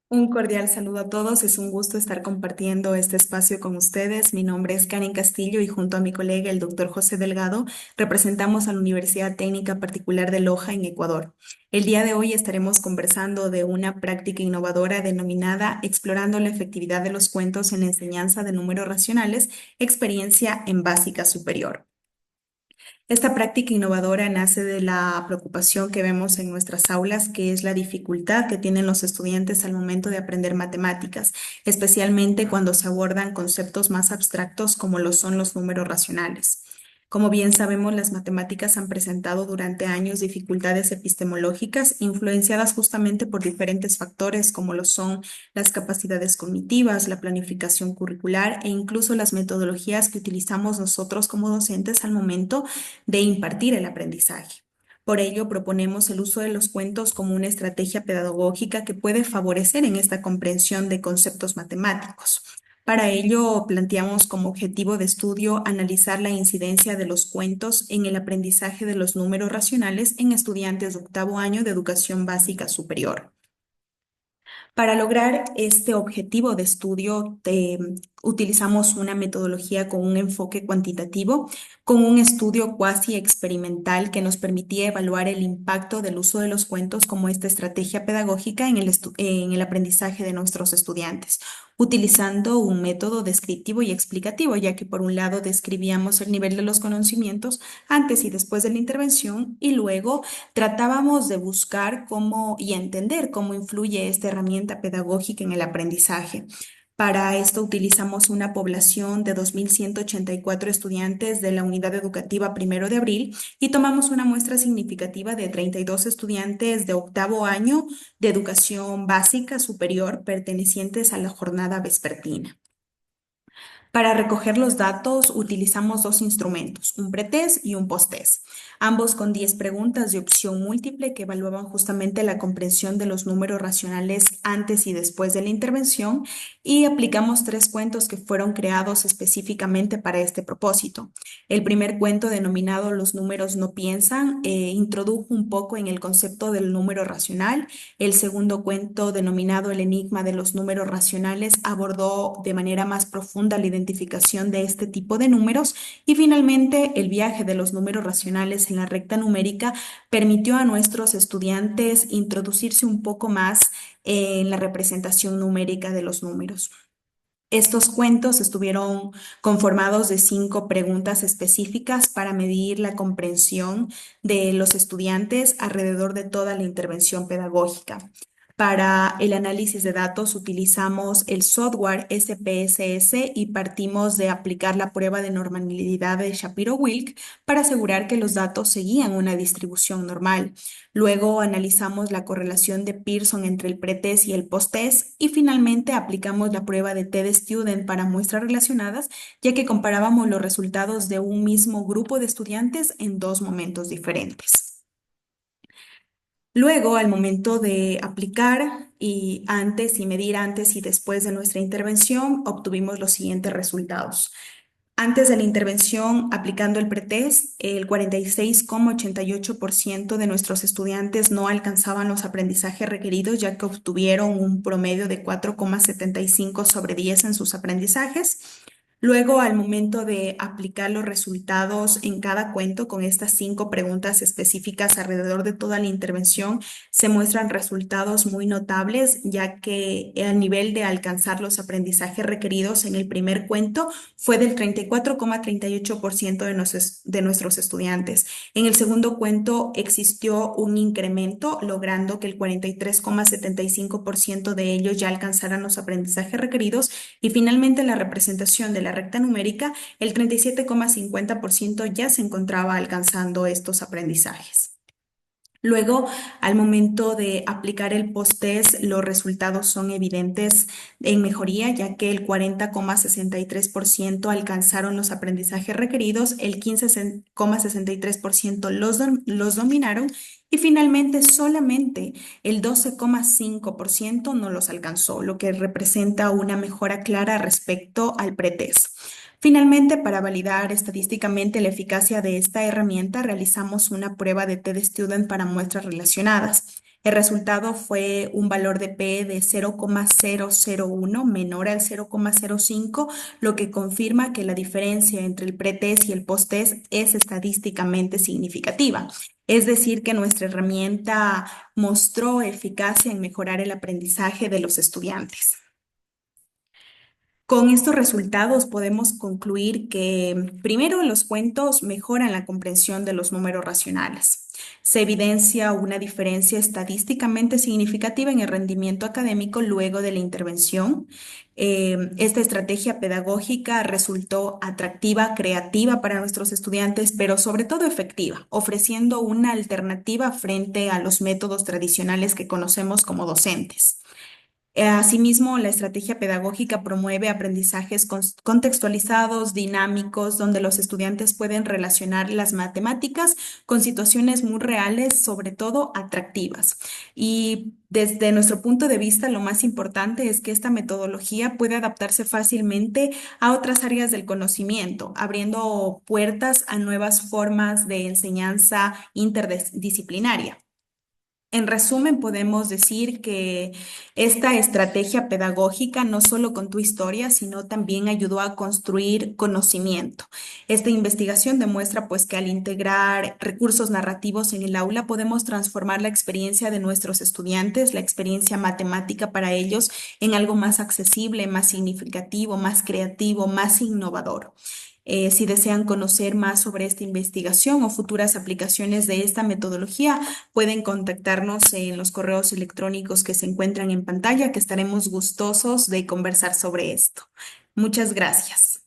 Un cordial saludo a todos. Es un gusto estar compartiendo este espacio con ustedes. Mi nombre es Karen Castillo y junto a mi colega, el doctor José Delgado, representamos a la Universidad Técnica Particular de Loja en Ecuador. El día de hoy estaremos conversando de una práctica innovadora denominada Explorando la efectividad de los cuentos en la enseñanza de números racionales, experiencia en básica superior. Esta práctica innovadora nace de la preocupación que vemos en nuestras aulas, que es la dificultad que tienen los estudiantes al momento de aprender matemáticas, especialmente cuando se abordan conceptos más abstractos como lo son los números racionales. Como bien sabemos, las matemáticas han presentado durante años dificultades epistemológicas influenciadas justamente por diferentes factores como lo son las capacidades cognitivas, la planificación curricular e incluso las metodologías que utilizamos nosotros como docentes al momento de impartir el aprendizaje. Por ello, proponemos el uso de los cuentos como una estrategia pedagógica que puede favorecer en esta comprensión de conceptos matemáticos. Para ello, planteamos como objetivo de estudio analizar la incidencia de los cuentos en el aprendizaje de los números racionales en estudiantes de octavo año de educación básica superior. Para lograr este objetivo de estudio, utilizamos una metodología con un enfoque cuantitativo, con un estudio cuasi experimental que nos permitía evaluar el impacto del uso de los cuentos como esta estrategia pedagógica en el aprendizaje de nuestros estudiantes, utilizando un método descriptivo y explicativo, ya que por un lado describíamos el nivel de los conocimientos antes y después de la intervención y luego tratábamos de buscar cómo y entender cómo influye esta herramienta pedagógica en el aprendizaje. Para esto utilizamos una población de 2.184 estudiantes de la unidad educativa Primero de Abril y tomamos una muestra significativa de 32 estudiantes de octavo año de educación básica superior pertenecientes a la jornada vespertina. Para recoger los datos utilizamos dos instrumentos, un pretest y un posttest, ambos con 10 preguntas de opción múltiple que evaluaban justamente la comprensión de los números racionales antes y después de la intervención y aplicamos tres cuentos que fueron creados específicamente para este propósito. El primer cuento denominado Los números no piensan introdujo un poco en el concepto del número racional. El segundo cuento, denominado El enigma de los números racionales, abordó de manera más profunda la identificación de este tipo de números y finalmente el viaje de los números racionales en la recta numérica permitió a nuestros estudiantes introducirse un poco más en la representación numérica de los números. Estos cuentos estuvieron conformados de 5 preguntas específicas para medir la comprensión de los estudiantes alrededor de toda la intervención pedagógica. Para el análisis de datos utilizamos el software SPSS y partimos de aplicar la prueba de normalidad de Shapiro-Wilk para asegurar que los datos seguían una distribución normal. Luego analizamos la correlación de Pearson entre el pretest y el posttest y finalmente aplicamos la prueba de TED-Student para muestras relacionadas, ya que comparábamos los resultados de un mismo grupo de estudiantes en dos momentos diferentes. Luego, al momento de aplicar y antes y medir antes y después de nuestra intervención, obtuvimos los siguientes resultados. Antes de la intervención, aplicando el pretest, el 46,88% de nuestros estudiantes no alcanzaban los aprendizajes requeridos, ya que obtuvieron un promedio de 4,75 sobre 10 en sus aprendizajes. Luego, al momento de aplicar los resultados en cada cuento con estas 5 preguntas específicas alrededor de toda la intervención, se muestran resultados muy notables, ya que el nivel de alcanzar los aprendizajes requeridos en el primer cuento fue del 34,38% de nuestros estudiantes. En el segundo cuento existió un incremento, logrando que el 43,75% de ellos ya alcanzaran los aprendizajes requeridos y finalmente la representación de la recta numérica, el 37,50% ya se encontraba alcanzando estos aprendizajes. Luego, al momento de aplicar el post-test, los resultados son evidentes en mejoría, ya que el 40,63% alcanzaron los aprendizajes requeridos, el 15,63% los dominaron y finalmente solamente el 12,5% no los alcanzó, lo que representa una mejora clara respecto al pretest. Finalmente, para validar estadísticamente la eficacia de esta herramienta, realizamos una prueba de TED Student para muestras relacionadas. El resultado fue un valor de P de 0,001 menor al 0,05, lo que confirma que la diferencia entre el pretest y el posttest es estadísticamente significativa. Es decir, que nuestra herramienta mostró eficacia en mejorar el aprendizaje de los estudiantes. Con estos resultados podemos concluir que, primero, los cuentos mejoran la comprensión de los números racionales. Se evidencia una diferencia estadísticamente significativa en el rendimiento académico luego de la intervención. Esta estrategia pedagógica resultó atractiva, creativa para nuestros estudiantes, pero sobre todo efectiva, ofreciendo una alternativa frente a los métodos tradicionales que conocemos como docentes. Asimismo, la estrategia pedagógica promueve aprendizajes contextualizados, dinámicos, donde los estudiantes pueden relacionar las matemáticas con situaciones muy reales, sobre todo atractivas. Y desde nuestro punto de vista, lo más importante es que esta metodología puede adaptarse fácilmente a otras áreas del conocimiento, abriendo puertas a nuevas formas de enseñanza interdisciplinaria. En resumen, podemos decir que esta estrategia pedagógica no solo contó historia, sino también ayudó a construir conocimiento. Esta investigación demuestra pues que al integrar recursos narrativos en el aula podemos transformar la experiencia de nuestros estudiantes, la experiencia matemática para ellos, en algo más accesible, más significativo, más creativo, más innovador. Si desean conocer más sobre esta investigación o futuras aplicaciones de esta metodología, pueden contactarnos en los correos electrónicos que se encuentran en pantalla, que estaremos gustosos de conversar sobre esto. Muchas gracias.